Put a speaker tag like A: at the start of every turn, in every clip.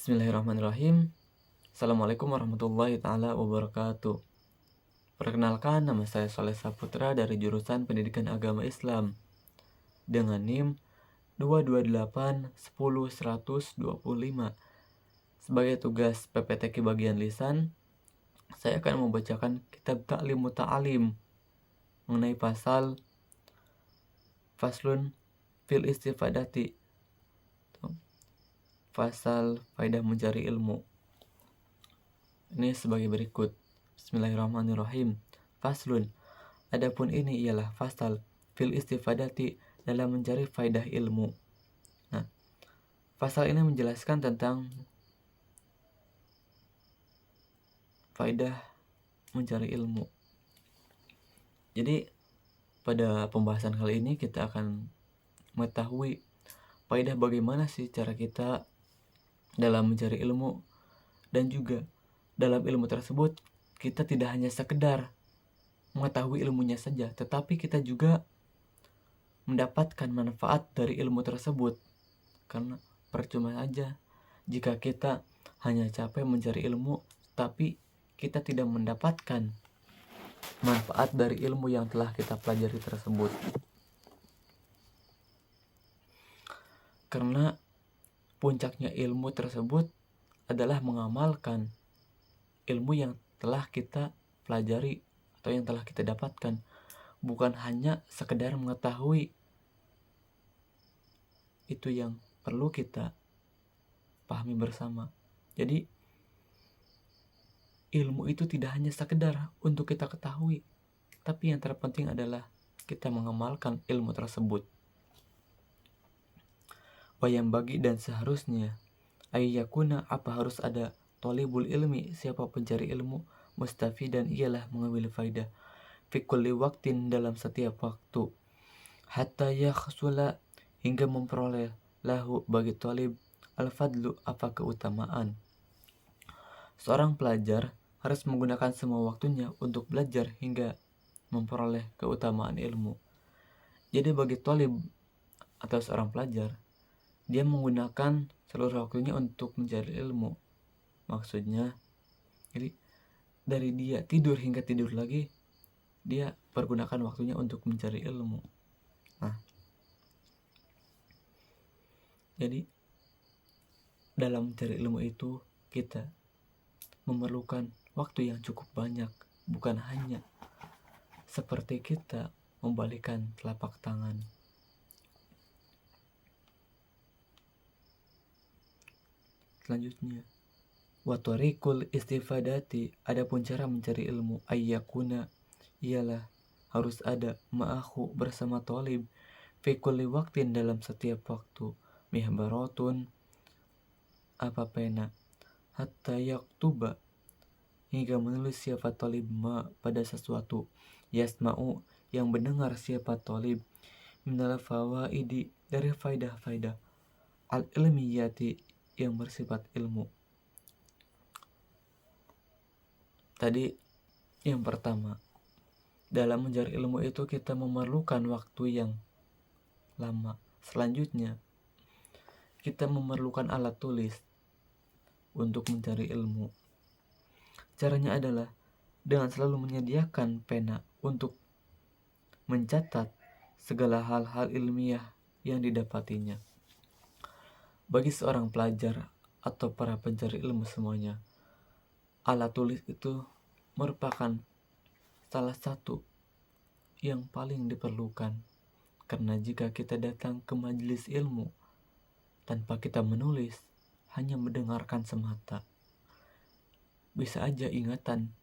A: Bismillahirrahmanirrahim. Assalamualaikum warahmatullahi taala wabarakatuh. Perkenalkan, nama saya Saleh Saputra dari jurusan Pendidikan Agama Islam dengan NIM 228100125. Sebagai tugas PPTQ bagian lisan, saya akan membacakan kitab Ta'limu Ta'alim mengenai pasal Faslun fil Istifadati, pasal faidah mencari ilmu. Ini sebagai berikut. Bismillahirrahmanirrahim. Faslun. Adapun ini ialah fasal fil istifadati, dalam mencari faidah ilmu. Nah, pasal ini menjelaskan tentang faidah mencari ilmu. Jadi pada pembahasan kali ini kita akan mengetahui faidah bagaimana sih cara kita dalam mencari ilmu, dan juga dalam ilmu tersebut kita tidak hanya sekedar mengetahui ilmunya saja, tetapi kita juga mendapatkan manfaat dari ilmu tersebut. Karena percuma aja jika kita hanya capek mencari ilmu tapi kita tidak mendapatkan manfaat dari ilmu yang telah kita pelajari tersebut. Karena puncaknya ilmu tersebut adalah mengamalkan ilmu yang telah kita pelajari atau yang telah kita dapatkan, bukan hanya sekedar mengetahui. Itu yang perlu kita pahami bersama. Jadi ilmu itu tidak hanya sekedar untuk kita ketahui, tapi yang terpenting adalah kita mengamalkan ilmu tersebut. Wayang bagi dan seharusnya ayyakuna, apa harus ada, thalibul ilmi, siapa pencari ilmu, mustafidan, ialah mengambil faidah, fi kulli waqtin, dalam setiap waktu, hatta yakhsula, hingga memperoleh, lahu, bagi talib, al-fadlu, apa keutamaan. Seorang pelajar harus menggunakan semua waktunya untuk belajar hingga memperoleh keutamaan ilmu. Jadi bagi talib atau seorang pelajar, dia menggunakan seluruh waktunya untuk mencari ilmu. Maksudnya, jadi dari dia tidur hingga tidur lagi, dia pergunakan waktunya untuk mencari ilmu. Nah, jadi dalam mencari ilmu itu kita memerlukan waktu yang cukup banyak, bukan hanya seperti kita membalikkan telapak tangan. Selanjutnya, wa tariqul istifadati, adapun cara mencari ilmu, ayyakuna, ialah harus ada, ma'ahu, bersama talib, fi kulli waqtin, dalam setiap waktu, mihbaratun, apa pena, hatta yaktuba, hingga menulis siapa talib, ma, pada sesuatu, yasma'u, yang mendengar siapa talib, minal fawaidi, dari faidah-faidah, al-ilmiyati, yang bersifat ilmu. Tadi yang pertama, dalam mencari ilmu itu kita memerlukan waktu yang lama. Selanjutnya, kita memerlukan alat tulis untuk mencari ilmu. Caranya adalah dengan selalu menyediakan pena untuk mencatat segala hal-hal ilmiah yang didapatinya. Bagi seorang pelajar atau para pencari ilmu semuanya, alat tulis itu merupakan salah satu yang paling diperlukan. Karena jika kita datang ke majelis ilmu tanpa kita menulis, hanya mendengarkan semata, bisa aja ingatan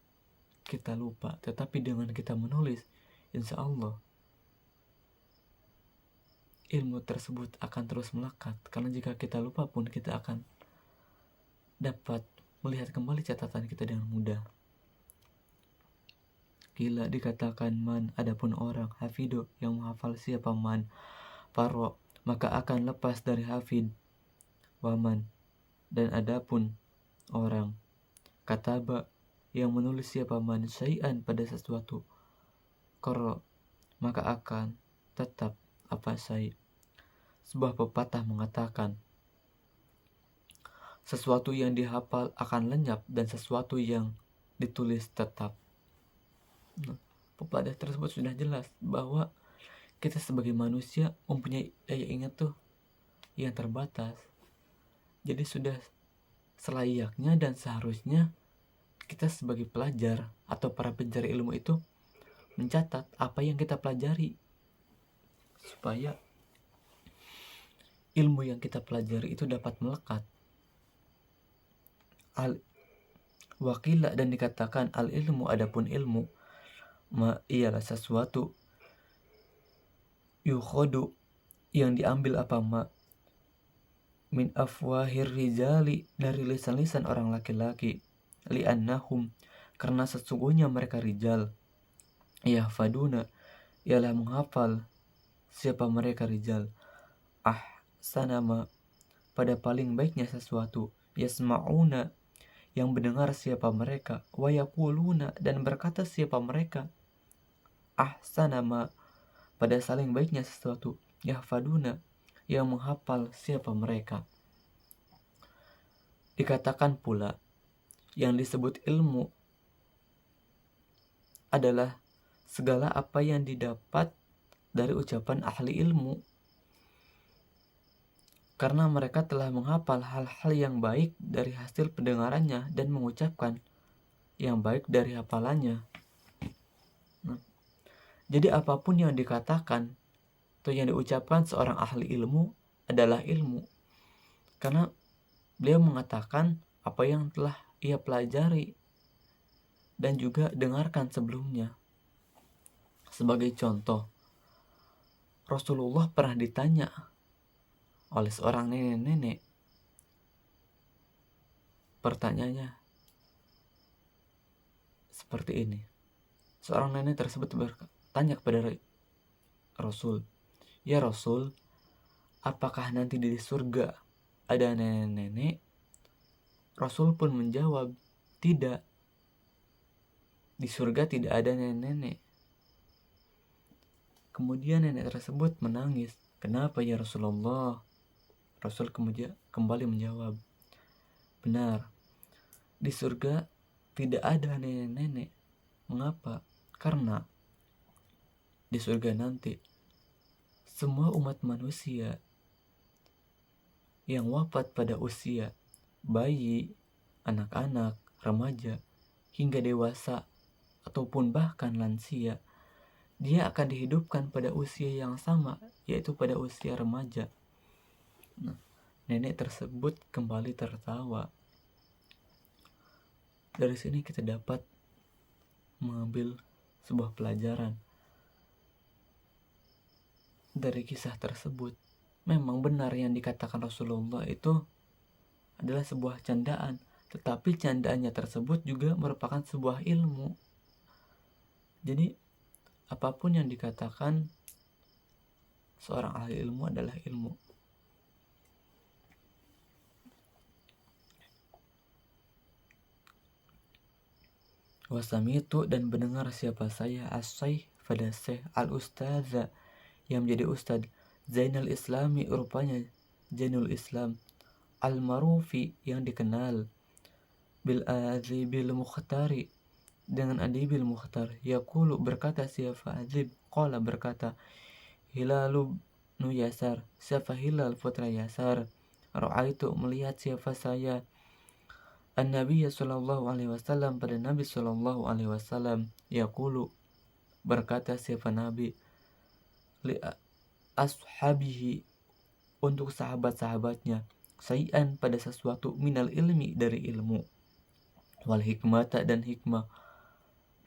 A: kita lupa. Tetapi dengan kita menulis, insya Allah ilmu tersebut akan terus melekat. Karena jika kita lupa pun, kita akan dapat melihat kembali catatan kita dengan mudah. Gila dikatakan man, adapun orang, hafido, yang menghafal, siapa man, faro, maka akan lepas dari hafid, waman, dan adapun orang, kataba, yang menulis, siapa man, syai'an, pada sesuatu, koro, maka akan tetap apa syai'. Sebuah pepatah mengatakan, sesuatu yang dihafal akan lenyap dan sesuatu yang ditulis tetap. Nah, pepatah tersebut sudah jelas bahwa kita sebagai manusia mempunyai daya ingat tuh yang terbatas. Jadi sudah selayaknya dan seharusnya kita sebagai pelajar atau para pencari ilmu itu mencatat apa yang kita pelajari, supaya ilmu yang kita pelajari itu dapat melekat. Wakila, dan dikatakan al ilmu, adapun ilmu, ialah sesuatu yukhodu, yang diambil apa min afwahir rijali, dari lisan-lisan orang laki-laki, li'annahum, karena sesungguhnya mereka rijal, yahfaduna, ialah menghafal siapa mereka rijal, sanama, pada paling baiknya sesuatu, yasma'una, yang mendengar siapa mereka, wayaquluna, dan berkata siapa mereka, sanama, pada saling baiknya sesuatu, yahfaduna, yang menghafal siapa mereka. Dikatakan pula, yang disebut ilmu adalah segala apa yang didapat dari ucapan ahli ilmu, karena mereka telah menghafal hal-hal yang baik dari hasil pendengarannya dan mengucapkan yang baik dari hafalannya. Jadi apapun yang dikatakan atau yang diucapkan seorang ahli ilmu adalah ilmu, karena beliau mengatakan apa yang telah ia pelajari dan juga dengarkan sebelumnya. Sebagai contoh, Rasulullah pernah ditanya oleh seorang nenek-nenek. Pertanyaannya seperti ini. Seorang nenek tersebut bertanya kepada Rasul, "Ya Rasul, apakah nanti di surga ada nenek-nenek?" Rasul pun menjawab, "Tidak. Di surga tidak ada nenek-nenek." Kemudian nenek tersebut menangis. "Kenapa ya Rasulullah?" Rasul kemudian kembali menjawab, "Benar, di surga tidak ada nenek-nenek. Mengapa? Karena di surga nanti semua umat manusia yang wafat pada usia bayi, anak-anak, remaja, hingga dewasa, ataupun bahkan lansia, dia akan dihidupkan pada usia yang sama, yaitu pada usia remaja." Nah, nenek tersebut kembali tertawa. Dari sini kita dapat mengambil sebuah pelajaran dari kisah tersebut. Memang benar yang dikatakan Rasulullah itu adalah sebuah candaan, tetapi candaannya tersebut juga merupakan sebuah ilmu. Jadi apapun yang dikatakan seorang ahli ilmu adalah ilmu. Wasamitu, dan mendengar siapa saya, as-syekh, pada syekh, al-ustadza, yang menjadi ustad, Zainal Islami, rupanya Zainul Islam, al-marufi, yang dikenal, bil azibil mukhtari, dengan adibil mukhtar, yaqulu, berkata siapa azib, qala, berkata Hilalu nu Yasar, siapa Hilal putra Yasar, ra'aitu, melihat siapa saya, An-Nabiy sallallahu alaihi wasallam, pada Nabi sallallahu alaihi wasallam, yaqulu, berkata siapa Nabi, li ashabihi, untuk sahabat-sahabatnya, sayan, pada sesuatu, minal ilmi, dari ilmu, wal hikmata, dan hikmah.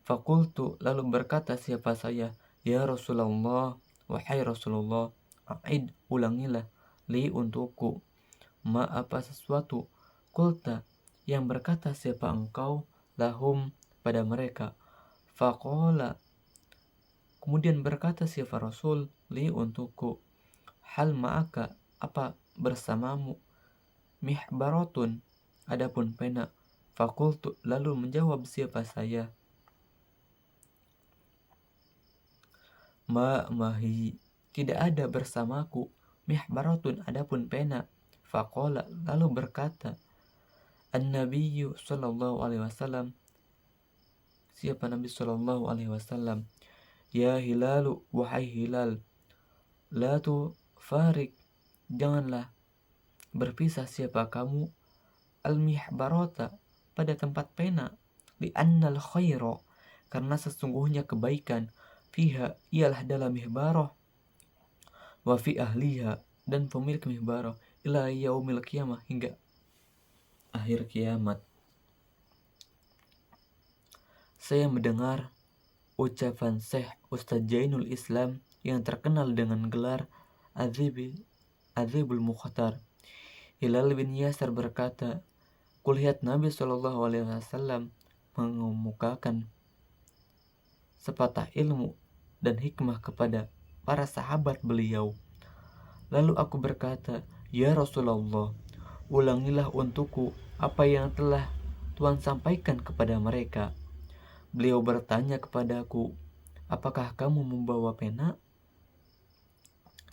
A: Fakultu, lalu berkata siapa saya, ya Rasulullah, wahai Rasulullah, a'id, ulangilah, li, untukku, ma, apa sesuatu, kulta, yang berkata siapa engkau, lahum, pada mereka. Faqala, kemudian berkata siapa Rasul, li, untukku, hal ma'aka, apa bersamamu, mihbaratun, adapun pena. Fakultu, lalu menjawab siapa saya, mahi, tidak ada bersamaku, mihbaratun, adapun pena. Faqala, lalu berkata An-Nabiyyu sallallahu alaihi wasallam, siapa Nabi sallallahu alaihi wasallam, ya hilalu, wahai hilal, la tu farik, janganlah berpisah siapa kamu, al-mihbarata, pada tempat pena, li annal khaira, karena sesungguhnya kebaikan, fiha, ialah dalam mihbarah, wa fi ahliha, dan pemilik mihbarah, ila yaumil qiyamah, hingga akhir kiamat. Saya mendengar ucapan Syekh Ustadz Jainul Islam yang terkenal dengan gelar Adzibul Mukhtar. Hilal bin Yasar berkata, kulihat Nabi Shallallahu Alaihi Wasallam mengemukakan sepatah ilmu dan hikmah kepada para sahabat beliau. Lalu aku berkata, ya Rasulullah, ulangilah untukku apa yang telah Tuhan sampaikan kepada mereka. Beliau bertanya kepadaku, apakah kamu membawa pena?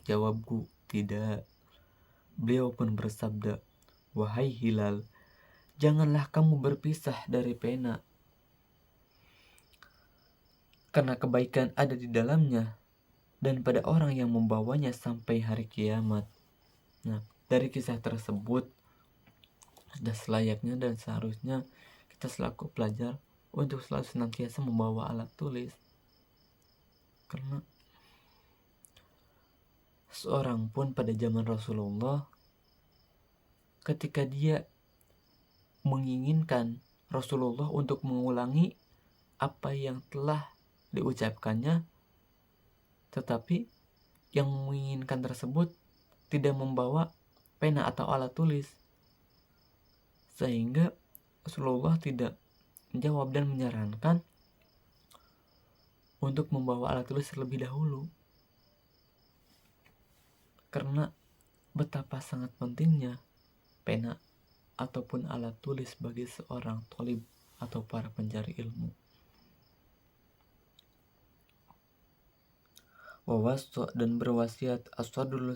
A: Jawabku, tidak. Beliau pun bersabda, wahai Hilal, janganlah kamu berpisah dari pena, karena kebaikan ada di dalamnya dan pada orang yang membawanya sampai hari kiamat. Nah, dari kisah tersebut sudah selayaknya dan seharusnya kita selaku pelajar untuk selalu senantiasa membawa alat tulis, karena seorang pun pada zaman Rasulullah, ketika dia menginginkan Rasulullah untuk mengulangi apa yang telah diucapkannya, tetapi yang menginginkan tersebut tidak membawa pena atau alat tulis, sehingga Rasulullah tidak menjawab dan menyarankan untuk membawa alat tulis terlebih dahulu, karena betapa sangat pentingnya pena ataupun alat tulis bagi seorang thalib atau para pencari ilmu. Wawasta, dan berwasiat as-sadrul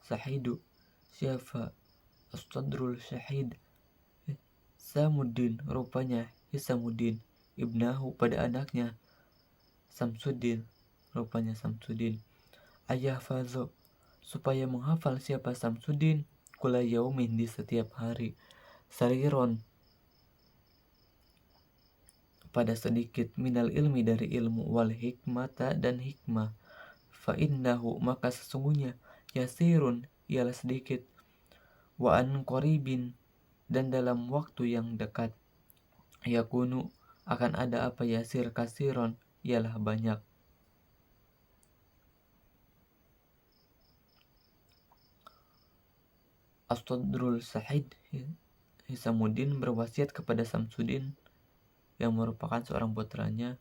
A: sahidu, siapa as-sadrul syahid, Samuddin, rupanya Hisamuddin, ibnahu, pada anaknya Samsuddin, rupanya Samsuddin, ayah fazo, supaya menghafal siapa Samsuddin, kula yaumin, di setiap hari, sariron, pada sedikit, minal ilmi, dari ilmu, wal hikmata, dan hikmah, fa innahu, maka sesungguhnya, yasirun, ialah sedikit, wa an qaribin, dan dalam waktu yang dekat, yakunu, akan ada apa, yasir kasiron, ialah banyak. As-Sadrul Sahid Hisamuddin berwasiat kepada Samsuddin yang merupakan seorang putranya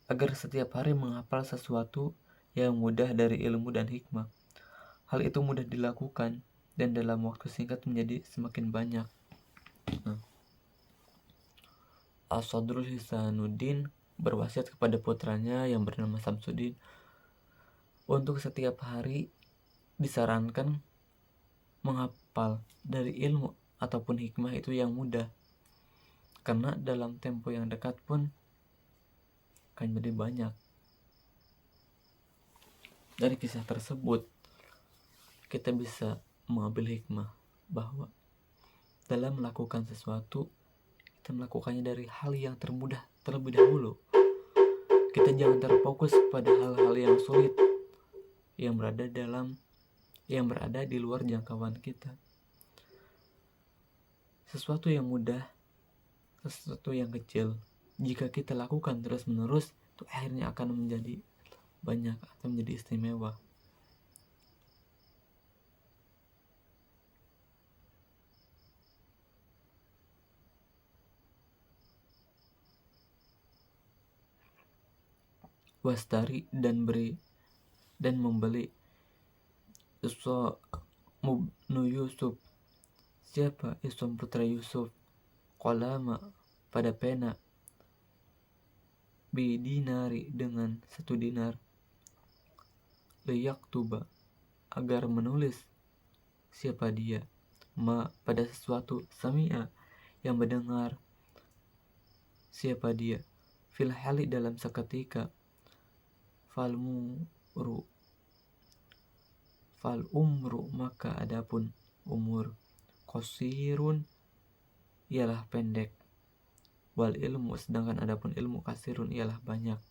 A: agar setiap hari menghafal sesuatu yang mudah dari ilmu dan hikmah. Hal itu mudah dilakukan dan dalam waktu singkat menjadi semakin banyak. As-Sadrul Hisamuddin berwasiat kepada putranya yang bernama Samsuddin untuk setiap hari disarankan menghafal dari ilmu ataupun hikmah itu yang mudah, karena dalam tempo yang dekat pun akan menjadi banyak. Dari kisah tersebut kita bisa mengambil hikmah bahwa dalam melakukan sesuatu, kita melakukannya dari hal yang termudah terlebih dahulu. Kita jangan terfokus pada hal-hal yang sulit yang berada di luar jangkauan kita. Sesuatu yang mudah, sesuatu yang kecil, jika kita lakukan terus-menerus, itu akhirnya akan menjadi banyak atau menjadi istimewa. Wastari, dan beri dan membeli Isomubnu Yusuf, siapa Isom putra Yusuf, kolama, pada pena, bidinari, dengan 1 dinar, liyaktuba, agar menulis siapa dia, ma pada sesuatu, sami'a yang mendengar siapa dia, fil hali dalam seketika, fal umru maka adapun umur, qasirun ialah pendek, wal ilmu sedangkan adapun ilmu kasirun ialah banyak.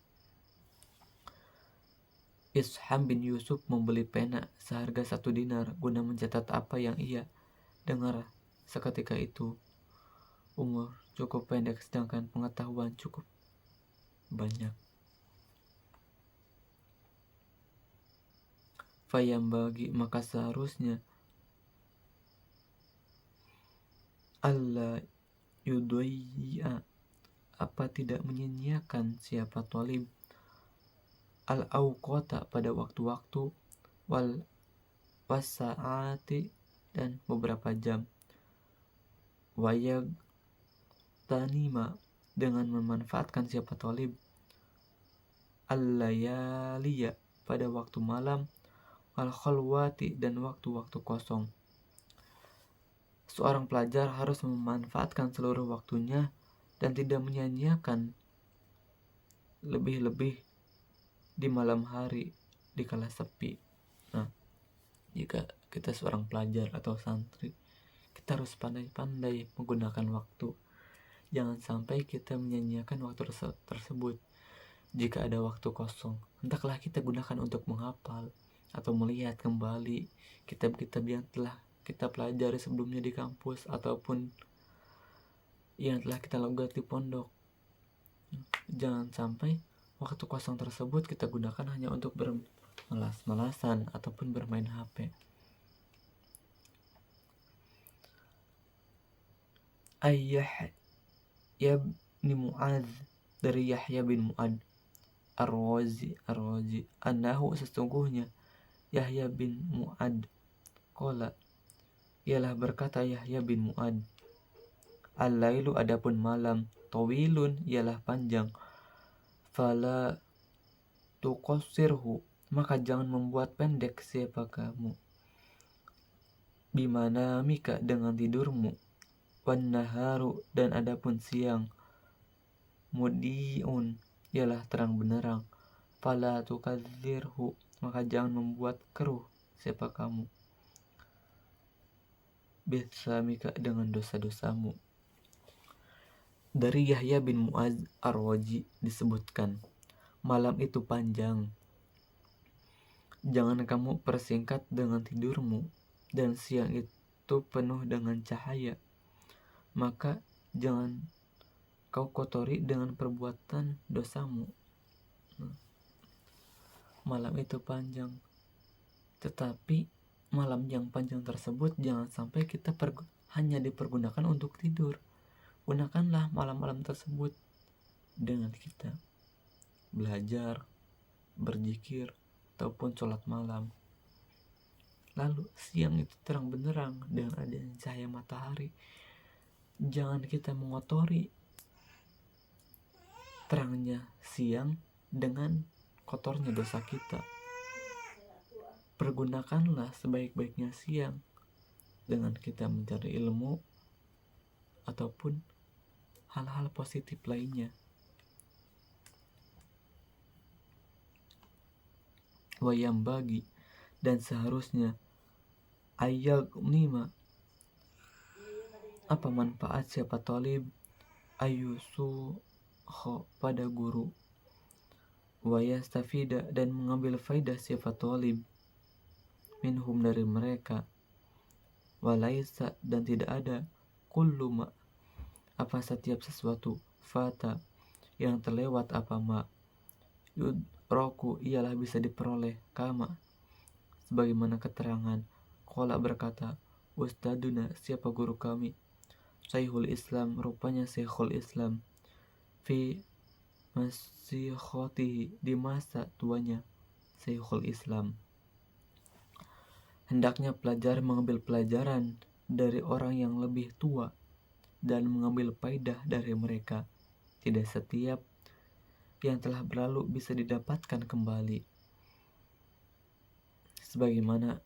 A: Isham bin Yusuf membeli pena seharga 1 dinar guna mencatat apa yang ia dengar seketika itu. Umur cukup pendek sedangkan pengetahuan cukup banyak. Fayam bagi maka seharusnya Allah yudhayya apa tidak menyia-nyiakan siapa talib al-awqata pada waktu-waktu, wal wasaati dan beberapa jam, wayag tanima dengan memanfaatkan siapa talib al-layaliya pada waktu malam, wal khalwati dan waktu-waktu kosong. Seorang pelajar harus memanfaatkan seluruh waktunya dan tidak menyia-nyiakan, lebih-lebih di malam hari di kala sepi. Nah, jika kita seorang pelajar atau santri, kita harus pandai-pandai menggunakan waktu. Jangan sampai kita menyia-nyiakan waktu tersebut. Jika ada waktu kosong, hendaklah kita gunakan untuk menghafal atau melihat kembali kitab-kitab yang telah kita pelajari sebelumnya di kampus ataupun yang telah kita lakukan di pondok. Jangan sampai waktu kosong tersebut kita gunakan hanya untuk bermalas-malasan ataupun bermain HP. Yahya bin Mu'adz dari Yahya bin Mu'adz Ar-Razi annahu sesungguhnya Yahya bin Mu'adz qala ialah berkata Yahya bin Mu'adz, al-lailu adapun malam, tawilun ialah panjang, fala tuqassirhu maka jangan membuat pendek siapa kamu, bimana mika dengan tidurmu, wan naharu dan adapun siang, mudiun ialah terang benderang, fala tukadzirhu maka jangan membuat keruh siapa kamu, bisamika dengan dosa-dosamu. Dari Yahya bin Mu'adz Ar-Razi disebutkan, malam itu panjang, jangan kamu persingkat dengan tidurmu, dan siang itu penuh dengan cahaya, maka jangan kau kotori dengan perbuatan dosamu. Malam itu panjang, tetapi malam yang panjang tersebut jangan sampai kita hanya dipergunakan untuk tidur. Gunakanlah malam-malam tersebut dengan kita belajar, berzikir, ataupun sholat malam. Lalu siang itu terang benderang dengan adanya cahaya matahari. Jangan kita mengotori terangnya siang dengan kotornya dosa kita. Pergunakanlah sebaik-baiknya siang dengan kita mencari ilmu ataupun hal-hal positif lainnya. Wayam bagi dan seharusnya ayaghnima apa manfaat siapa talib ayusuho pada guru, wayastafida dan mengambil faidah siapa talib minhum dari mereka, walaisa dan tidak ada kulluma apa setiap sesuatu, fata yang terlewat apa ma yudraku ialah bisa diperoleh, kama sebagaimana keterangan qala berkata ustaduna siapa guru kami, Syekhul Islam rupanya Syekhul Islam, fi masyikhatihi di masa tuanya Syekhul Islam. Hendaknya pelajar mengambil pelajaran dari orang yang lebih tua dan mengambil faidah dari mereka. Tidak setiap yang telah berlalu bisa didapatkan kembali, sebagaimana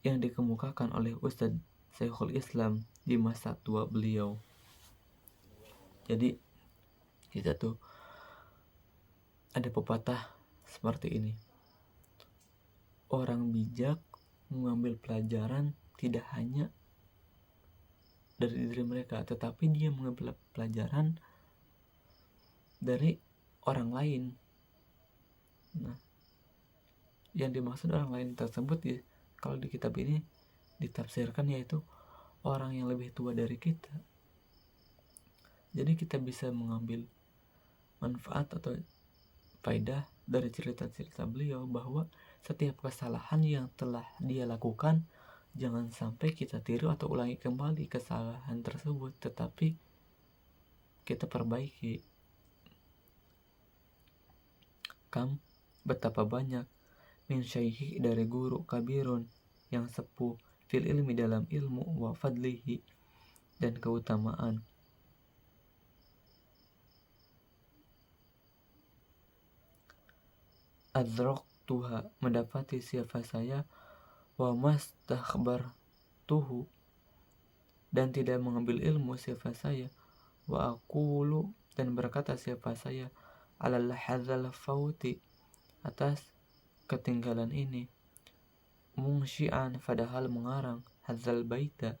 A: yang dikemukakan oleh Ustadz Syekhul Islam di masa tua beliau. Jadi kita tuh ada pepatah seperti ini. Orang bijak mengambil pelajaran tidak hanya dari diri mereka, tetapi dia mengambil pelajaran dari orang lain. Nah, yang dimaksud orang lain tersebut kalau di kitab ini ditafsirkan yaitu orang yang lebih tua dari kita. Jadi kita bisa mengambil manfaat atau faedah dari cerita-cerita beliau bahwa setiap kesalahan yang telah dia lakukan jangan sampai kita tiru atau ulangi kembali kesalahan tersebut, tetapi kita perbaiki. Kam betapa banyak min syaikhi dari guru kabirun yang sepuh fil ilmi dalam ilmu wa fadlihi dan keutamaan. Tuha mendapati siapa saya wa tuhu dan tidak mengambil ilmu siapa saya wa aqulu dan berkata siapa saya alal hadzal fauti atas ketinggalan ini mungsyi'an padahal mengarang hadzal baita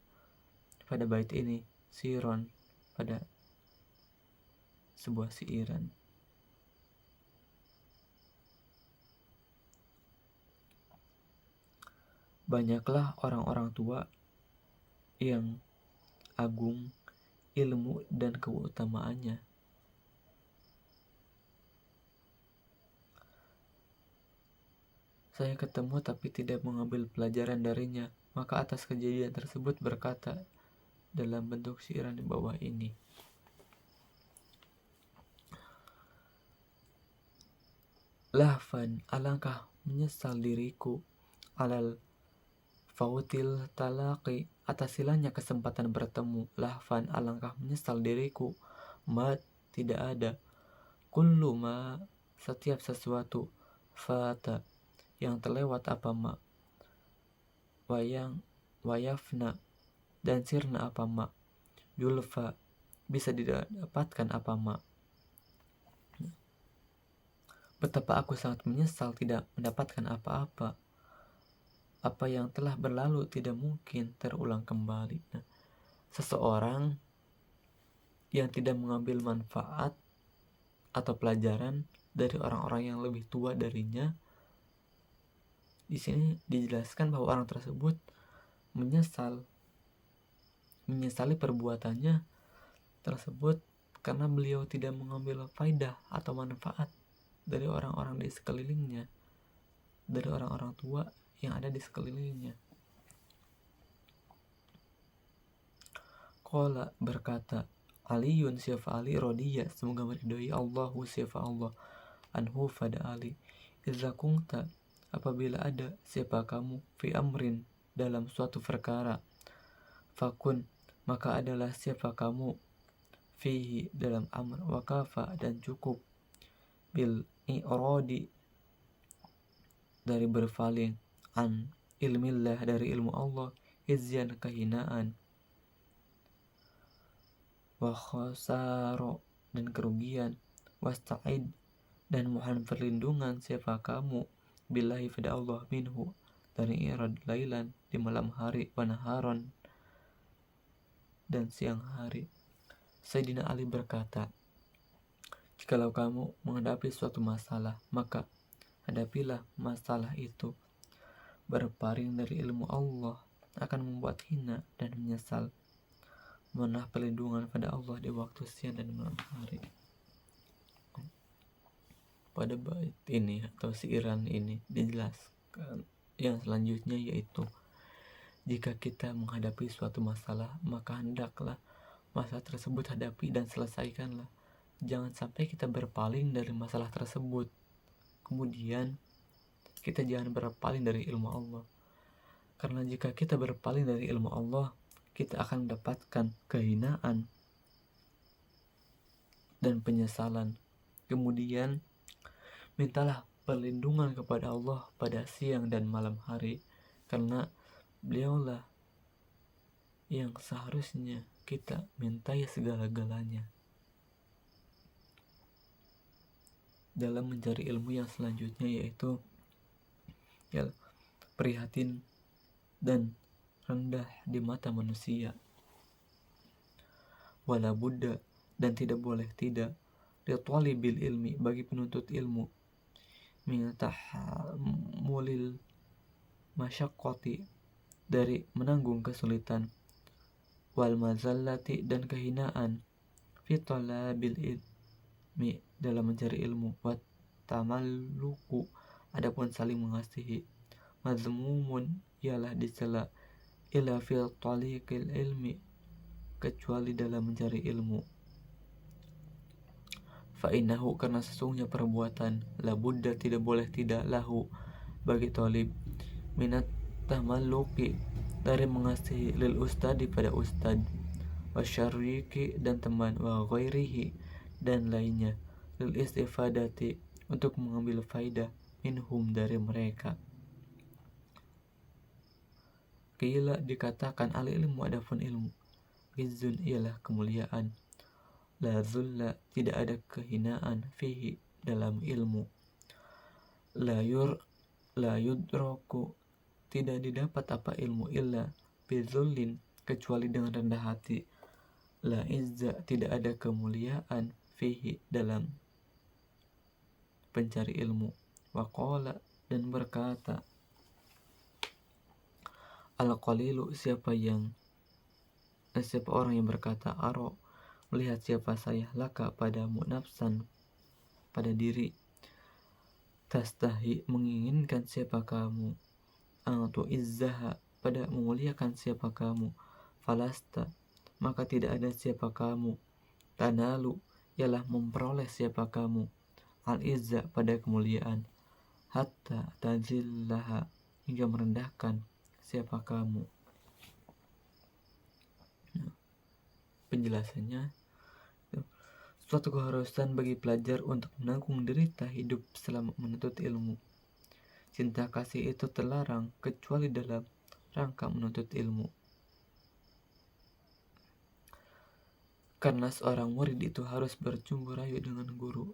A: pada bait ini siron pada sebuah siiran. Banyaklah orang-orang tua yang agung ilmu dan keutamaannya. Saya ketemu tapi tidak mengambil pelajaran darinya, maka atas kejadian tersebut berkata dalam bentuk siiran di bawah ini. Lahfan, alangkah menyesal diriku alal fautil talaqi atas hilangnya kesempatan bertemu. Lahfan, alangkah menyesal diriku ma tidak ada kullu ma setiap sesuatu fata yang terlewat apa ma wayafna dan sirna apa ma yulfa bisa didapatkan apa ma. Betapa aku sangat menyesal tidak mendapatkan apa-apa. Apa yang telah berlalu tidak mungkin terulang kembali. Nah, seseorang yang tidak mengambil manfaat atau pelajaran dari orang-orang yang lebih tua darinya, di sini dijelaskan bahwa orang tersebut menyesali perbuatannya tersebut karena beliau tidak mengambil faedah atau manfaat dari orang-orang di sekelilingnya, dari orang-orang tua yang ada di sekelilingnya. Qala berkata Aliun siapa Ali rodiyah semoga meridhoi Allahu siapa Allah anhu pada Ali idza kunta apabila ada siapa kamu fi amrin dalam suatu perkara fakun maka adalah siapa kamu fihi dalam amr wakafa dan cukup bil i'radi dari berpaling an ilmillah dari ilmu Allah izyan kehinaan wa khasaro dan kerugian wasta'id dan mohon perlindungan siapa kamu billahi pada Allah minhu dari irad lailan di malam hari panaharon dan siang hari. Sayyidina Ali berkata, jikalau kamu menghadapi suatu masalah maka hadapilah masalah itu berpaling dari ilmu Allah akan membuat hina dan menyesal. Mohonlah perlindungan pada Allah di waktu siang dan malam hari. Pada bait ini atau siiran ini dijelaskan yang selanjutnya yaitu jika kita menghadapi suatu masalah maka hendaklah masalah tersebut hadapi dan selesaikanlah. Jangan sampai kita berpaling dari masalah tersebut. Kemudian kita jangan berpaling dari ilmu Allah. Karena jika kita berpaling dari ilmu Allah, kita akan mendapatkan kehinaan dan penyesalan. Kemudian mintalah perlindungan kepada Allah pada siang dan malam hari, karena beliaulah yang seharusnya kita mintai segala-galanya. Dalam mencari ilmu yang selanjutnya yaitu prihatin dan rendah di mata manusia. Wala budda, dan tidak boleh tidak, litwalibil ilmi, bagi penuntut ilmu, min tahammulil masyaqqati, dari menanggung kesulitan, wal mazallati, dan kehinaan, fi talabil ilmi, dalam mencari ilmu, wat tamalluku, adapun saling mengasihi, mazmumun, ialah dicela, ila fil taliqil ilmi, kecuali dalam mencari ilmu. Fa'innahu, karena sesungguhnya perbuatan, la budda, tidak boleh tidak, lahu, bagi talib, minat tamalluki, dari mengasihi, lil ustadi, pada ustad, wasyariki, dan teman, wa ghairihi, dan lainnya, lil istifadati, untuk mengambil faidah, minhum, dari mereka. Qila, dikatakan, al ilmu, adapun ilmu, izzun, ialah kemuliaan, la zulla, tidak ada kehinaan, fihi, dalam ilmu, la yudraku, tidak didapat apa ilmu, illa bizullin, kecuali dengan rendah hati, la izza, tidak ada kemuliaan, fihi, dalam pencari ilmu. Waqala, dan berkata, al-qalilu, siapa orang yang berkata, aro, melihat siapa saya, laka, padamu, nafsan, pada diri, tastahi, menginginkan siapa kamu, tu izzaha, pada memuliakan siapa kamu, falasta, maka tidak ada siapa kamu, tanalu, ialah memperoleh siapa kamu, al-izza, pada kemuliaan, hatta tazillaha, hingga merendahkan siapa kamu. Penjelasannya, suatu keharusan bagi pelajar untuk menanggung derita hidup selama menuntut ilmu. Cinta kasih itu terlarang kecuali dalam rangka menuntut ilmu. Karena seorang murid itu harus bercumbu rayu dengan guru.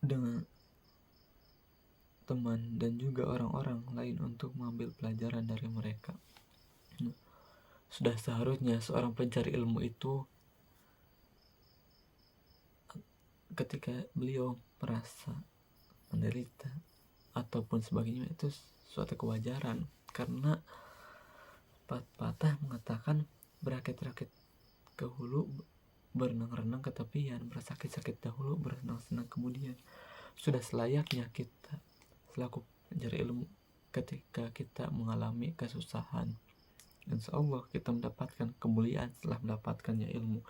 A: Dengan teman, dan juga orang-orang lain untuk mengambil pelajaran dari mereka. Sudah seharusnya seorang pencari ilmu itu, ketika beliau merasa menderita ataupun sebagainya, itu suatu kewajaran, karena patah mengatakan berakit-rakit ke hulu, berenang-renang ke tepian, bersakit-sakit dahulu, bersenang-senang kemudian. Sudah selayaknya kita selaku pencari ilmu, ketika kita mengalami kesusahan, insya Allah kita mendapatkan kemuliaan setelah mendapatkannya ilmu.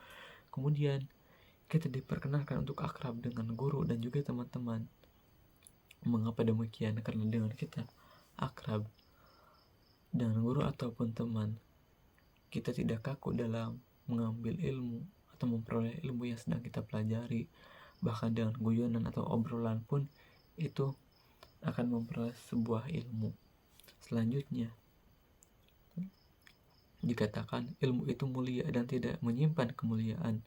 A: Kemudian kita diperkenalkan untuk akrab dengan guru dan juga teman-teman. Mengapa demikian? Karena dengan kita akrab dengan guru ataupun teman, kita tidak kaku dalam mengambil ilmu atau memperoleh ilmu yang sedang kita pelajari. Bahkan dengan guyonan atau obrolan pun itu akan memperoleh sebuah ilmu. Selanjutnya dikatakan ilmu itu mulia dan tidak menyimpan kemuliaan,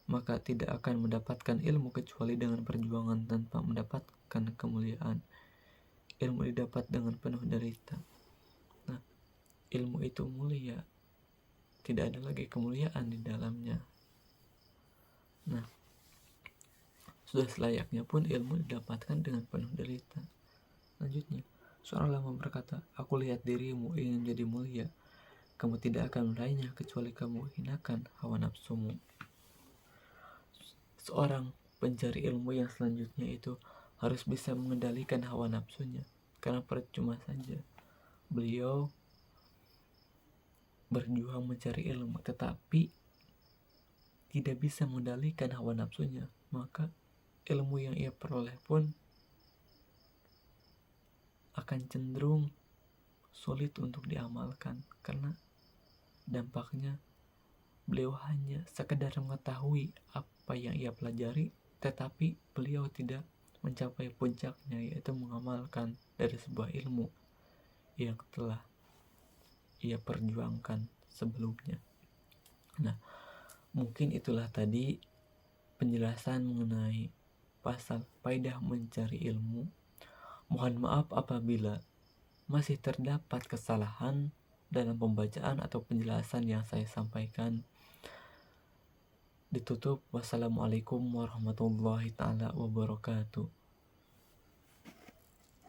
A: maka tidak akan mendapatkan ilmu kecuali dengan perjuangan tanpa mendapatkan kemuliaan. Ilmu didapat dengan penuh derita. Nah, ilmu itu mulia, tidak ada lagi kemuliaan di dalamnya. Nah, sudah selayaknya pun ilmu didapatkan dengan penuh derita. Selanjutnya, seorang ulama berkata, aku lihat dirimu ingin menjadi mulia, kamu tidak akan meraihnya kecuali kamu hinakan hawa nafsumu. Seorang pencari ilmu yang selanjutnya itu harus bisa mengendalikan hawa nafsunya, karena percuma saja beliau berjuang mencari ilmu tetapi tidak bisa mengendalikan hawa nafsunya, maka ilmu yang ia peroleh pun akan cenderung sulit untuk diamalkan, karena dampaknya beliau hanya sekedar mengetahui apa yang ia pelajari tetapi beliau tidak mencapai puncaknya, yaitu mengamalkan dari sebuah ilmu yang telah ia perjuangkan sebelumnya. Nah, mungkin itulah tadi penjelasan mengenai pasal faidah mencari ilmu. Mohon maaf apabila masih terdapat kesalahan dalam pembacaan atau penjelasan yang saya sampaikan. Ditutup. Wassalamualaikum warahmatullahi taala wabarakatuh.